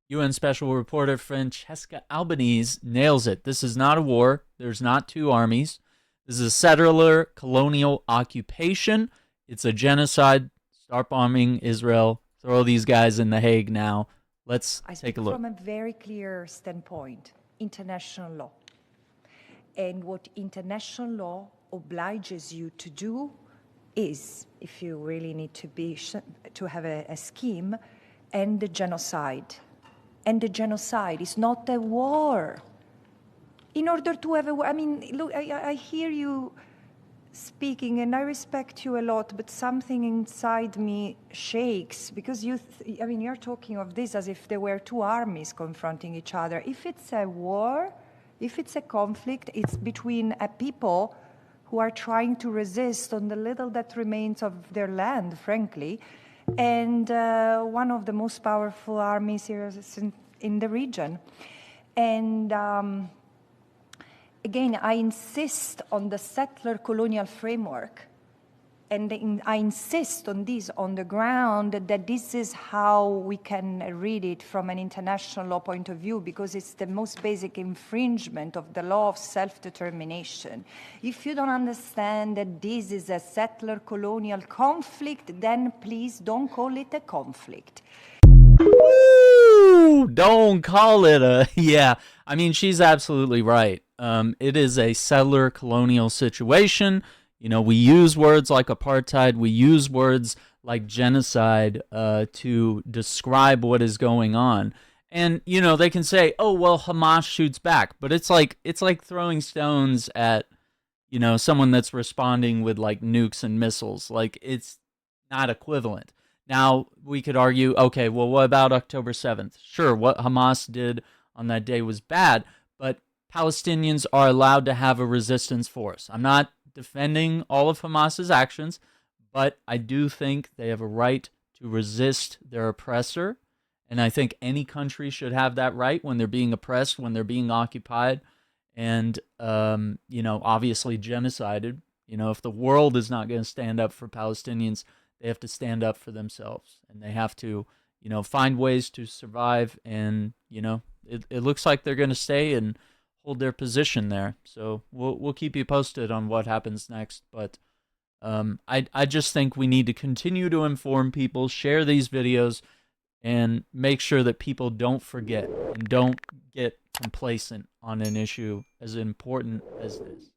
UN Special Reporter Francesca Albanese nails it. This is not a war. There's not two armies. This is a settler colonial occupation. It's a genocide. Start bombing Israel. Throw these guys in The Hague now. Let's I take speak a look. from a very clear standpoint, international law. And what international law obliges you to do is, if you really need to have a scheme, end the genocide. And the genocide is not a war. In order to have a war, I mean, look, I hear you speaking, and I respect you a lot, but something inside me shakes because you're talking of this as if there were two armies confronting each other. If it's a war, if it's a conflict, it's between a people who are trying to resist on the little that remains of their land, frankly, and one of the most powerful armies here in the region. And again, I insist on the settler colonial framework. And I insist on this on the ground that this is how we can read it from an international law point of view, because it's the most basic infringement of the law of self-determination. If you don't understand that this is a settler colonial conflict, then please don't call it a conflict. Woo! Don't call it a... Yeah, I mean, she's absolutely right. It is a settler colonial situation. You know, we use words like apartheid, we use words like genocide to describe what is going on. And, you know, they can say, oh, well, Hamas shoots back. But it's like throwing stones at, you know, someone that's responding with, like, nukes and missiles. Like, it's not equivalent. Now, we could argue, okay, well, what about October 7th? Sure, what Hamas did on that day was bad, but Palestinians are allowed to have a resistance force. I'm not defending all of Hamas's actions, but I do think they have a right to resist their oppressor, and I think any country should have that right when they're being oppressed, when they're being occupied, and, you know, obviously genocided. You know, if the world is not going to stand up for Palestinians, they have to stand up for themselves, and they have to, you know, find ways to survive, and, you know, it looks like they're going to stay and hold their position there. So we'll keep you posted on what happens next. But I just think we need to continue to inform people, share these videos, and make sure that people don't forget and don't get complacent on an issue as important as this.